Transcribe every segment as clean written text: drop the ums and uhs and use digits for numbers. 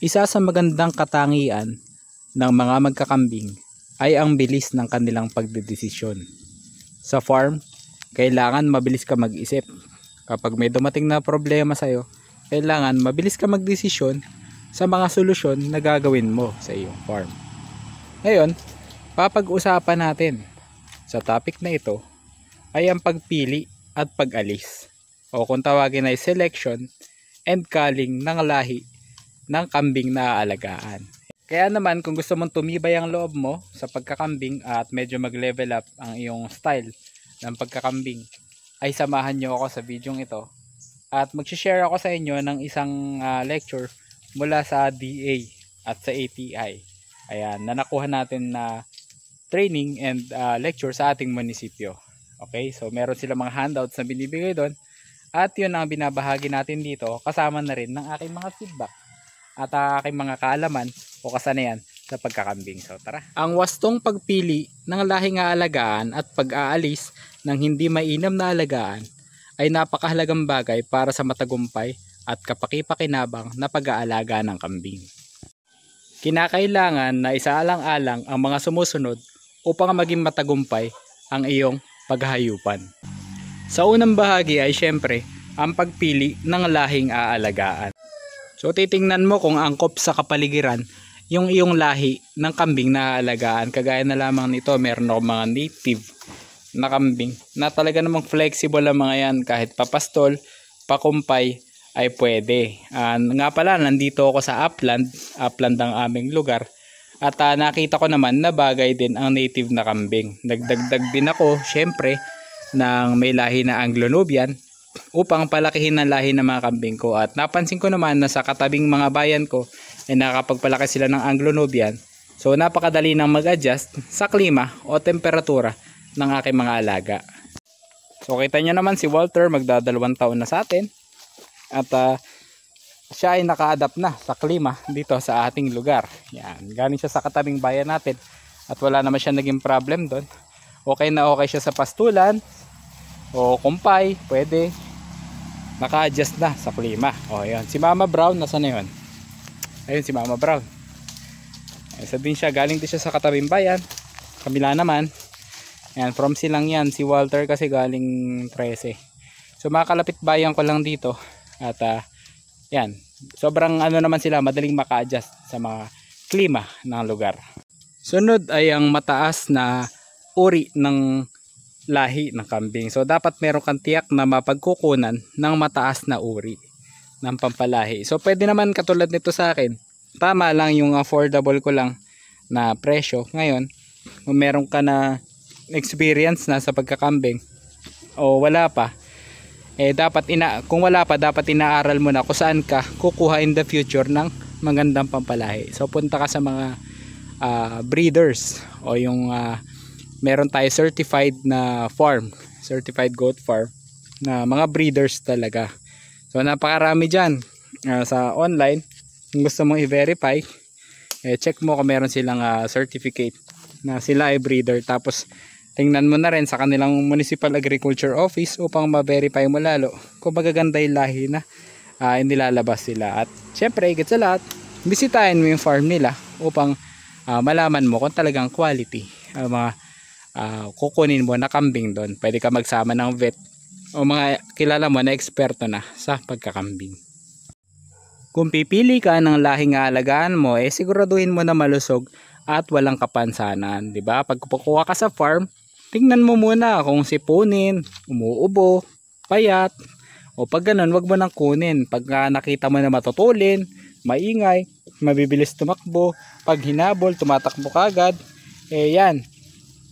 Isa sa magandang katangian ng mga magkakambing ay ang bilis ng kanilang pagdedesisyon. Sa farm, kailangan mabilis ka mag-isip. Kapag may dumating na problema sa'yo, kailangan mabilis ka magdesisyon sa mga solusyon na gagawin mo sa iyong farm. Ngayon, papag-usapan natin sa topic na ito ay ang pagpili at pag-alis, o kung tawagin ay selection and culling ng lahi ng kambing na aalagaan. Kaya naman kung gusto mong tumibay ang loob mo sa pagkakambing at medyo mag-level up ang iyong style ng pagkakambing, ay samahan nyo ako sa video ito at mag-share ako sa inyo ng isang lecture mula sa DA at sa ATI. Ayan, na nakuha natin na training and lecture sa ating munisipyo. Okay, so meron sila mga handouts na binibigay doon at yun ang binabahagi natin dito, kasama na rin ng aking mga feedback at aking mga kaalaman o kasanayan sa pagkakambing. So tara. Ang wastong pagpili ng lahing aalagaan at pag-aalis ng hindi mainam na alagaan ay napakahalagang bagay para sa matagumpay at kapaki-pakinabang na pag-aalaga ng kambing. Kinakailangan na isaalang-alang ang mga sumusunod upang maging matagumpay ang iyong paghahayupan. Sa unang bahagi ay syempre ang pagpili ng lahing aalagaan. So titingnan mo kung angkop sa kapaligiran yung iyong lahi ng kambing na aalagaan. Kagaya na lamang nito, meron ako mga native na kambing na talaga namang flexible ang mga yan, kahit papastol, pakumpay ay pwede. Nga pala, nandito ako sa upland ang aming lugar, at nakita ko naman na bagay din ang native na kambing. Nagdagdag din ako syempre ng may lahi na Anglo-Nubian upang palakihin ang lahi ng mga kambing ko, at napansin ko naman na sa katabing mga bayan ko ay nakakapagpalaki sila ng Anglo-Nubian. So napakadali nang mag-adjust sa klima o temperatura ng aking mga alaga. So kita nyo naman si Walter, magdadalawang taon na sa atin, at siya ay naka-adapt na sa klima dito sa ating lugar. Yan, galing siya sa katabing bayan natin at wala naman siya naging problem doon. Okay na okay siya sa pastulan o kumpay, pwede. Naka-adjust na sa klima. O yan, si Mama Brown, nasa na yun? Ayun si Mama Brown. Isa din siya, galing din siya sa katabing bayan. Kabila naman, yan, from silang yan. Si Walter kasi galing 13. So mga kalapit bayan ko lang dito. At yan, sobrang naman sila, madaling maka-adjust sa mga klima ng lugar. Sunod ay ang mataas na uri ng lahi ng kambing. So dapat meron kang tiyak na mapagkukunan ng mataas na uri ng pampalahi. So pwede naman katulad nito sa akin, tama lang yung affordable ko lang na presyo. Ngayon, kung meron ka na experience na sa pagkakambing o wala pa, kung wala pa, dapat inaaral mo na kung saan ka kukuha in the future ng magandang pampalahi. So punta ka sa mga breeders o yung meron tayo certified na farm, certified goat farm na mga breeders talaga. So napakarami dyan sa online. Kung gusto mong i-verify, check mo kung meron silang certificate na sila ay breeder. Tapos tingnan mo na rin sa kanilang municipal agriculture office upang ma-verify mo lalo kung magaganda yung lahi na inilalabas sila. At syempre, higit sa lahat, bisitahin mo yung farm nila upang malaman mo kung talagang quality mga kukunin mo na kambing doon. Pwede ka magsama ng vet o mga kilala mo na eksperto na sa pagkakambing. Kung pipili ka ng lahing aalagaan mo, siguraduhin mo na malusog at walang kapansanan, 'di ba? Pag kukuha ka sa farm, tingnan mo muna kung sipunin, umuubo, payat, o pag ganun, wag mo nang kunin. Pag nakita mo na matutulin, maingay, mabibilis tumakbo, pag hinabol, tumatakbo kagad, yan.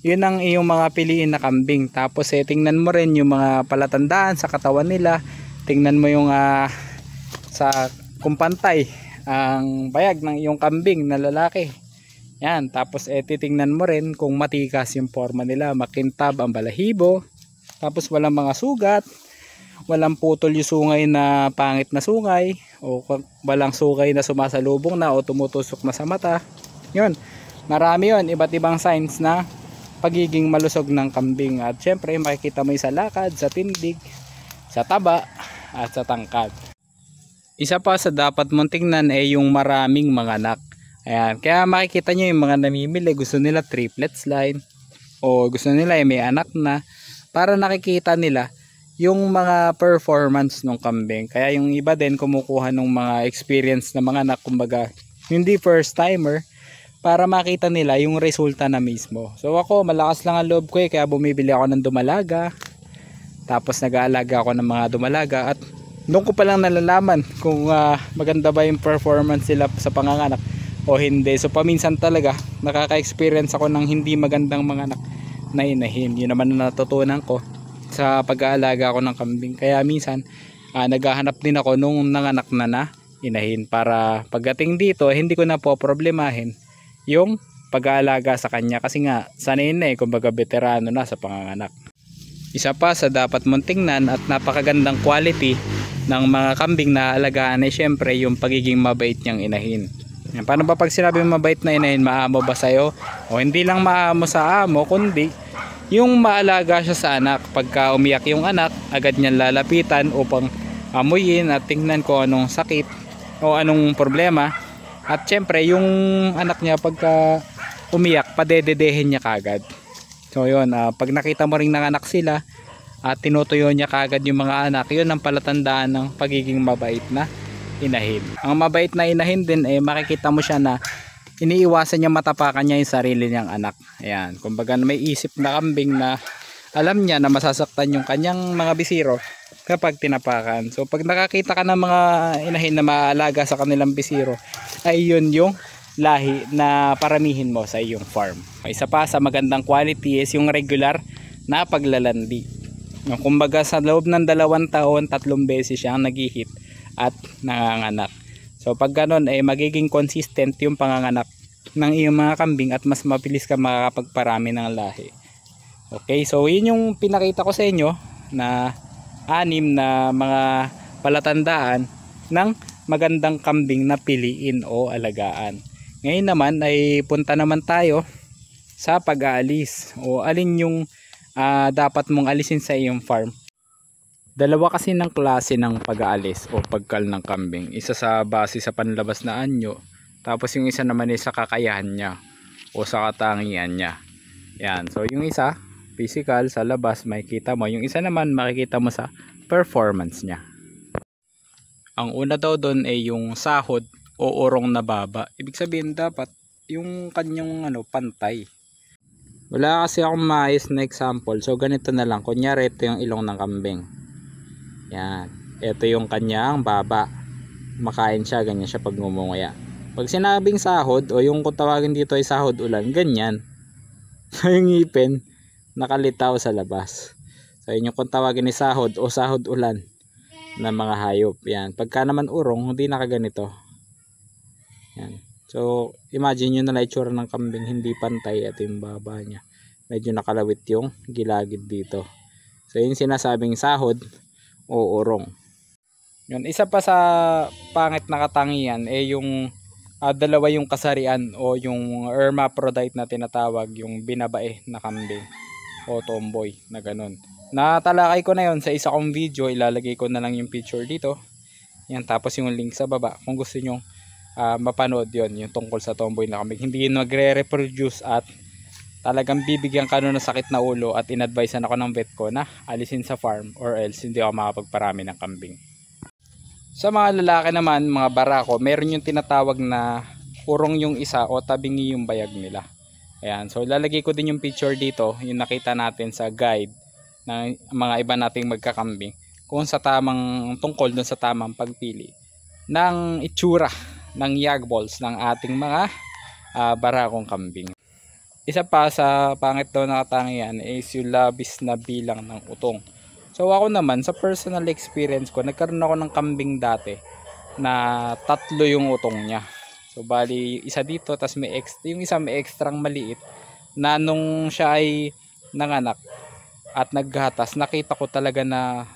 Yun ang iyong mga piliin na kambing. Tapos tingnan mo rin yung mga palatandaan sa katawan nila. Tingnan mo yung sa kung pantay ang bayag ng iyong kambing na lalaki. Yan, tapos titingnan mo rin kung matikas yung forma nila, makintab ang balahibo, tapos walang mga sugat, walang putol yung sungay na pangit na sungay, o walang sungay na sumasalubong na o tumutusok na sa mata. Yun, marami yun, iba't ibang signs na pagiging malusog ng kambing. At syempre makikita mo yung sa lakad, sa tindig, sa taba, at sa tangkad. Isa pa sa dapat mong tingnan ay yung maraming mga anak. Ayan, kaya makikita nyo yung mga namimili, gusto nila triplets line o gusto nila ay may anak na, para nakikita nila yung mga performance ng kambing. Kaya yung iba din kumukuha ng mga experience na mga anak, kumbaga hindi first timer, para makita nila yung resulta na mismo. So ako, malakas lang ang loob ko kaya bumibili ako ng dumalaga. Tapos nag-aalaga ako ng mga dumalaga at doon ko pa lang nalalaman kung maganda ba yung performance sila sa panganganak o hindi. So paminsan talaga nakaka-experience ako ng hindi magandang mga anak na inahin. Yun naman na natutunan ko sa pag-aalaga ako ng kambing. Kaya minsan naghahanap din ako nung nanganak na inahin para pagdating dito hindi ko na po problemahin yung pag-aalaga sa kanya kasi nga sanay na kumbaga veterano na sa panganganak. Isa pa sa dapat mong tingnan at napakagandang quality ng mga kambing na alagaan ay syempre yung pagiging mabait niyang inahin. Paano ba pag sinabi mabait na inahin, maamo ba sa'yo? O hindi lang maamo sa amo, kundi yung maalaga siya sa anak. Pagka umiyak yung anak, agad niyang lalapitan upang amuyin at tingnan ko anong sakit o anong problema. At syempre yung anak niya pagka umiyak, padededehin niya kagad. So yun, pag nakita mo ring nanganak sila at tinutuyo niya kagad yung mga anak, yun ang palatandaan ng pagiging mabait na inahin. Ang mabait na inahin din makikita mo siya na iniiwasan niya matapakan niya yung sarili niyang anak. Ayan, kumbaga may isip na kambing na alam niya na masasaktan yung kanyang mga bisiro kapag tinapakan. So pag nakakita ka ng mga inahin na maalaga sa kanilang bisiro, ay yun yung lahi na paramihin mo sa iyong farm. Isa pa sa magandang quality is yung regular na paglalandi. Kumbaga sa loob ng 2 taon, 3 beses siyang nag-hit at nanganganak. So pag ganun ay magiging consistent yung panganganak ng iyong mga kambing at mas mabilis ka makakapagparami ng lahi. Okay, so yun yung pinakita ko sa inyo na 6 na mga palatandaan ng magandang kambing na piliin o alagaan. Ngayon naman ay punta naman tayo sa pag-aalis o alin yung dapat mong alisin sa iyong farm. Dalawa kasi ng klase ng pag-aalis o pagkal ng kambing. Isa sa base sa panlabas na anyo, tapos yung isa naman ay sa kakayahan niya o sa katangian niya. Yan. So yung isa physical sa labas makikita mo, yung isa naman makikita mo sa performance niya. Ang una daw doon ay yung sahod o urong na baba. Ibig sabihin dapat yung kanyang pantay. Wala kasi akong maayos na example. So ganito na lang. Kunyari ito yung ilong ng kambing. Yan. Ito yung kanyang baba. Makain siya, ganyan siya pag ngumunguya. Pag sinabing sahod o yung kung tawagin dito ay sahod ulan, ganyan. So yung ngipin nakalitaw sa labas. So yun yung kung tawagin ni sahod o sahod ulan na mga hayop. Yan. Pagka naman urong, hindi nakaganito. Yan. So imagine nyo na lang itsura ng kambing, hindi pantay at yung baba niya. Medyo nakalawit yung gilagid dito. So yung sinasabing sahod o urong. Yun. Isa pa sa pangit na katangian yung dalawa yung kasarian o yung hermaphrodite na tinatawag, yung binabae na kambing o tomboy na ganun. Natalakay ko na yon sa isa kong video, ilalagay ko na lang yung picture dito. Yan, tapos yung link sa baba kung gusto nyo mapanood yon, yung tungkol sa tomboy na kambing. Hindi nagre-reproduce at talagang bibigyan ka nun ng sakit na ulo at inadvisean ako ng vet ko na alisin sa farm or else hindi ako makapagparami ng kambing. Sa mga lalaki naman, mga barako, meron yung tinatawag na urong yung isa o tabingi yung bayag nila. Ayan, so lalagay ko din yung picture dito, yung nakita natin sa guide ng mga iba nating magkakambing kung sa tamang tungkol dun sa tamang pagpili ng itsura ng yag balls ng ating mga barakong kambing. Isa pa sa pangit daw na katangian is yung labis na bilang ng utong. So ako naman sa personal experience ko, nagkaroon ako ng kambing dati na 3 yung utong niya. So bali isa dito, tas may yung isa may extrang maliit na nung siya ay nanganak at naggatas, nakita ko talaga na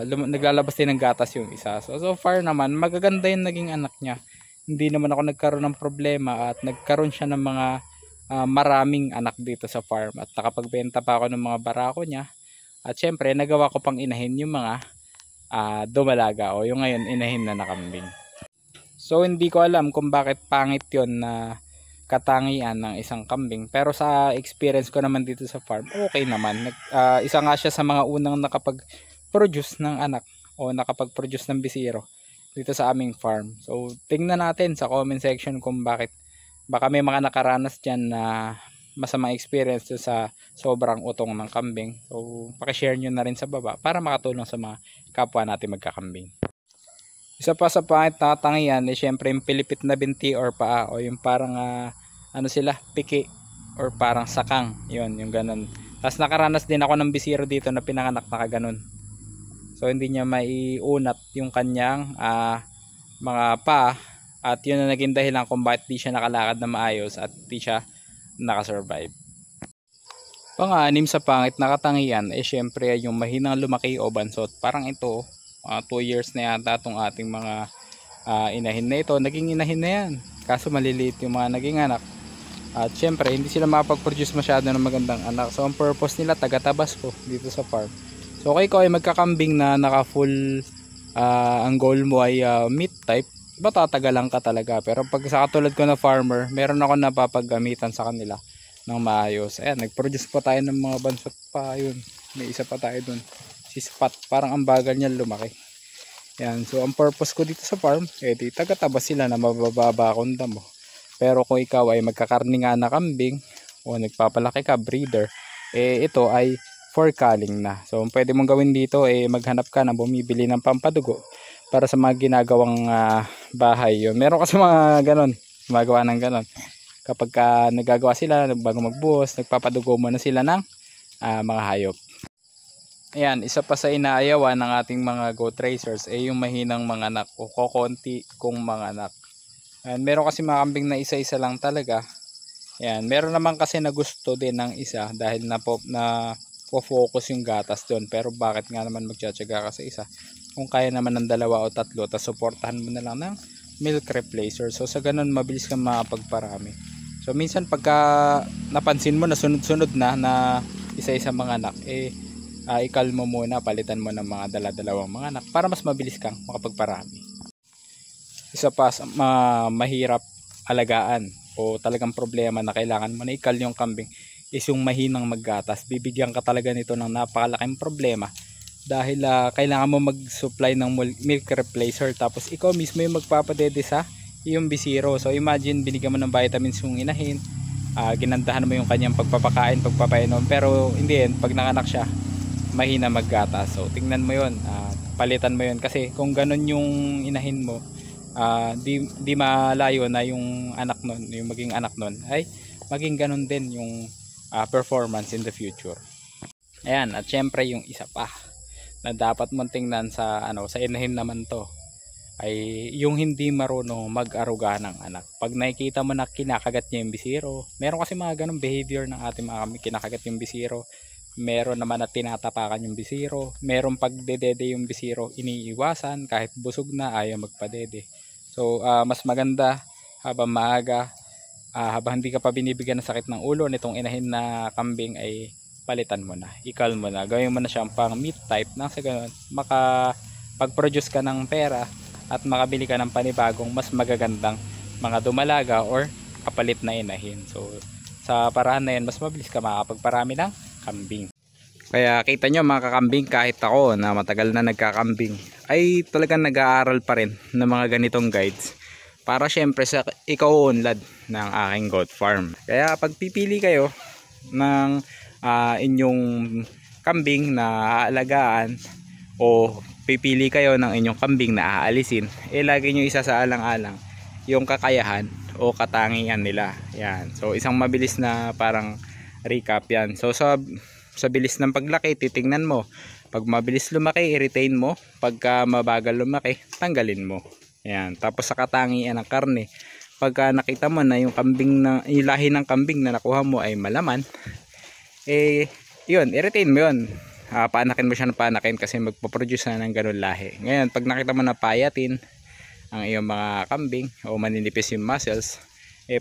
naglalabas din ng gatas yung isa. So far naman magaganda yung naging anak niya. Hindi naman ako nagkaroon ng problema at nagkaroon siya ng mga maraming anak dito sa farm at nakapagbenta pa ako ng mga barako niya. At syempre nagawa ko pang inahin yung mga dumalaga o yung ngayon inahin na nakambing. So hindi ko alam kung bakit pangit yon na katangian ng isang kambing, pero sa experience ko naman dito sa farm, okay naman. Isa nga siya sa mga unang nakapag-produce ng anak o nakapag-produce ng bisiro dito sa aming farm. So tingnan natin sa comment section kung bakit, baka may mga nakaranas dyan na masamang experience sa sobrang utong ng kambing. So pakishare nyo na rin sa baba para makatulong sa mga kapwa natin magkakambing. Isa pa sa pangit na katangian ay syempre yung pilipit na binti or paa, o yung parang ano sila, piki or parang sakang, yun, yung ganun. Tapos nakaranas din ako ng bisiro dito na pinanganak na kaganon. So hindi niya maiunat yung kanyang mga paa, at yun na naging dahilan kung bakit di siya nakalakad na maayos at di siya nakasurvive. Pang-anim sa pangit na katangian ay syempre yung mahinang lumaki o bansot. Parang ito 2 years na yata itong ating mga inahin na ito. Naging inahin na yan, kaso maliliit yung mga naging anak. At syempre hindi sila makapag-produce masyado ng magandang anak. So ang purpose nila, taga-tabas ko dito sa farm. So kung ikaw ay magkakambing na naka full ang goal mo ay meat type, matatagalan ka talaga. Pero pag sa katulad ko na farmer, meron ako napapaggamitan sa kanila ng maayos. Ayan, nag-produce pa tayo ng mga bansot pa. Yun, may isa pa tayo dun, si Spot. Parang ang bagal niya lumaki. Yan, so ang purpose ko dito sa farm, di taga-tabas sila na mabababa akong damo. Pero kung ikaw ay magkakarni nga na kambing o nagpapalaki ka, breeder, ito ay for culling na. So pwede mong gawin dito, maghanap ka na bumibili ng pampadugo para sa mga ginagawang bahay. Yun, meron kasi mga ganon, gumagawa ng ganon. Kapag nagagawa sila, bago magbuhos, nagpapadugo muna sila ng mga hayop. Ayan, isa pa sa inaayawan ng ating mga goat racers ay yung mahinang mga anak o kokonti kong mga anak. Ayan, meron kasi mga kambing na isa-isa lang talaga. Ayan, meron naman kasi na gusto din ng isa dahil na focus yung gatas doon. Pero bakit nga naman magtsatsaga ka sa isa kung kaya naman ng 2 o 3, tapos suportahan mo na lang ng milk replacer. So sa ganun mabilis kang makapagparami. So minsan pagka napansin mo na sunod-sunod na isa-isa mga anak, ikalmo muna, palitan mo ng mga dalawang mga anak para mas mabilis kang makapagparami. Isa pa sa mahirap alagaan o talagang problema na kailangan mo na ikal yung kambing is yung mahinang maggatas. Bibigyan ka talaga nito ng napakalaking problema dahil kailangan mo mag-supply ng milk replacer, tapos ikaw mismo yung magpapadede sa iyong bisiro. So imagine, binigyan mo ng vitamins yung inahin, ginandahan mo yung kanyang pagpapakain, pagpapainom, pero hindi yan, pag nanganak siya mahina maggatas. So tingnan mo yun, palitan mo yun, kasi kung ganun yung inahin mo, di malayo na yung anak nun, yung maging anak nun ay maging ganun din yung performance in the future. Ayan, at syempre yung isa pa na dapat mong tingnan sa sa inahin naman to ay yung hindi marunong mag-aruga ng anak. Pag nakikita mo na kinakagat niya yung bisiro, meron kasi mga ganung behavior ng ating mga kambing, kinakagat yung bisiro. Meron naman na tinatapakan yung bisiro. Meron pagdedede yung bisiro, iniiwasan kahit busog na, ayaw magpadede. So mas maganda habang maaga, habang hindi ka pa binibigyan ng sakit ng ulo nitong inahin na kambing, ay palitan mo na, ikal mo na, gawin mo na siyang pang meat type, nang sa ganun makapag-produce ka ng pera at makabili ka ng panibagong mas magagandang mga dumalaga or kapalit na inahin. So sa paraan na yan, mas mabilis ka makapagparami ng kambing. Kaya kita nyo mga kakambing, kahit ako na matagal na nagkakambing ay talagang nag-aaral pa rin ng mga ganitong guides para syempre sa ikaw unlad ng aking goat farm. Kaya pag pipili kayo ng inyong kambing na aalagaan o pipili kayo ng inyong kambing na aalisin, lagi nyo isa sa alang-alang yung kakayahan o katangian nila. Yan. So isang mabilis na parang recap yan. So sa bilis ng paglaki, titingnan mo. Pag mabilis lumaki, i-retain mo. Pagka mabagal lumaki, tanggalin mo. Yan. Tapos sa katangian ng karne, pagka nakita mo na yung kambing na, yung lahi ng kambing na nakuha mo ay malaman, yun, i-retain mo yun. Paanakin mo siya ng paanakin kasi magpo-produce na ng ganun lahi. Ngayon, pag nakita mo na payatin ang iyong mga kambing o maninipis yung muscles,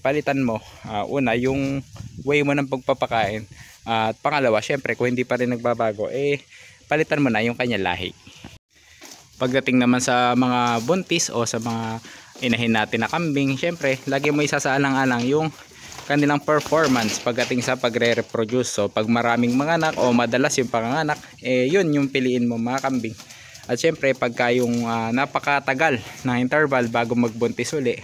palitan mo una yung way mo ng pagpapakain, at pangalawa syempre kung hindi pa rin nagbabago, palitan mo na yung kanya lahi. Pagdating naman sa mga buntis o sa mga inahin natin na kambing, syempre lagi mo isasaalang-alang yung kanilang performance pagdating sa pagre-reproduce. So pag maraming mga anak o madalas yung panganganak, yun yung piliin mo mga kambing. At syempre pagka yung napakatagal na interval bago magbuntis uli,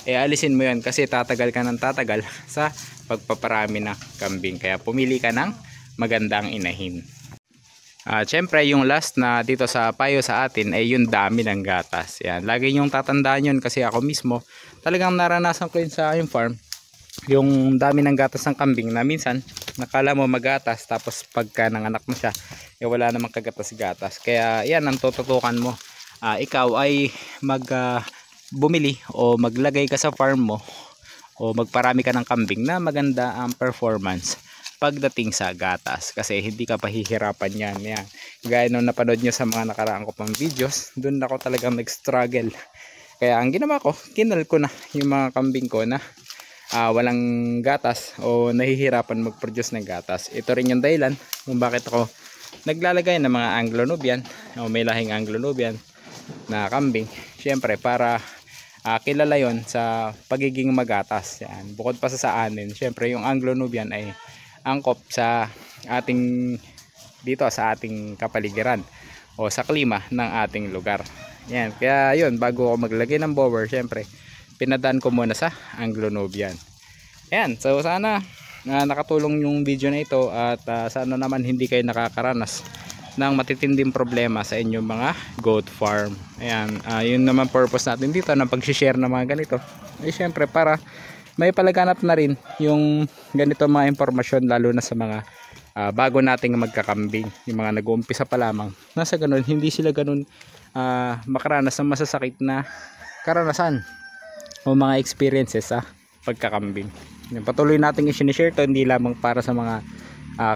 alisin mo yun kasi tatagal ka ng tatagal sa pagpaparami ng kambing. Kaya pumili ka ng magandang inahin. Syempre yung last na dito sa payo sa atin ay yung dami ng gatas. Yan, lagi nyong tatandaan yun kasi ako mismo talagang naranasan ko yun sa aking farm. Yung dami ng gatas ng kambing na minsan nakala mo magatas, tapos pagka nanganak na siya wala namang kagatas-gatas. Kaya yan ang tututukan mo. Ikaw ay bumili o maglagay ka sa farm mo o magparami ka ng kambing na maganda ang performance pagdating sa gatas, kasi hindi ka pahihirapan yan. Gaya nung napanood nyo sa mga nakaraan ko pang videos, dun ako talagang nag-struggle. Kaya ang ginawa ko, kinal ko na yung mga kambing ko na walang gatas o nahihirapan mag-produce ng gatas. Ito rin yung dahilan kung bakit ako naglalagay ng mga Anglo-Nubian o may lahing Anglo-Nubian na kambing. Syempre para kilala yon sa pagiging magatas. Yan. Bukod pa sa anin, syempre yung Anglo-Nubian ay angkop sa ating dito sa ating kapaligiran o sa klima ng ating lugar. Yan, kaya yun, bago ako maglagay ng bower, syempre pinadaan ko muna sa Anglo-Nubian. Yan, so sana nakatulong yung video na ito at sana naman hindi kayo nakakaranas ng matitinding problema sa inyong mga goat farm. Ayan, yun naman purpose natin dito ng pag-share ng mga ganito. Ay syempre para may palaganap na rin yung ganito mga impormasyon, lalo na sa mga bago nating magkakambing, yung mga nag-uumpisa pa lamang. Nasa ganun, hindi sila ganun makaranas ng masasakit na karanasan o mga experiences sa pagkakambing. Patuloy natin i-share to, hindi lamang para sa mga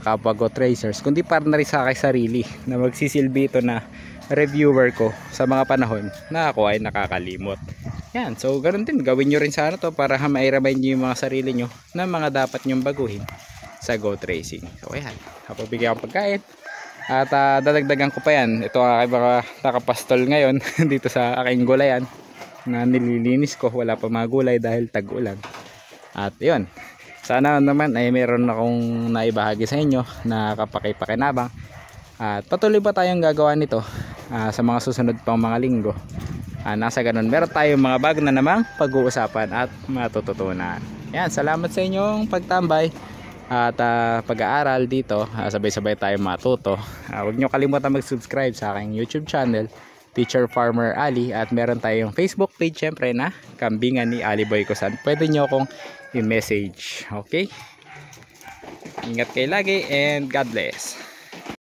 kapwa goat racers, kundi para na rin sa aking sarili na magsisilbi ito na reviewer ko sa mga panahon na ako ay nakakalimot. Yan, so ganoon din, gawin nyo rin sana to para ma-remind nyo yung mga sarili nyo na mga dapat nyong baguhin sa goat racing. So ayan, napabigyan akong pagkain at dadagdagan ko pa yan. Ito ang aking mga nakapastol ngayon dito sa aking gulayan na nililinis ko. Wala pa mga gulay dahil tag-ulan. At yun, sana naman ay meron akong naibahagi sa inyo na kapaki-pakinabang. At patuloy pa tayong gagawa nito sa mga susunod pang mga linggo. Nasa ganun, meron tayong mga bago na namang pag-uusapan at matututunan. Yan, salamat sa inyong pagtambay at pag-aaral dito. Sabay-sabay tayong matuto. Huwag nyo kalimutan mag-subscribe sa aking YouTube channel, Teacher Farmer Ali, at meron tayong Facebook page syempre na Kambingan ni Ali Boy Kusan. Pwede nyo akong i-message. Okay? Ingat kayo lagi and God bless.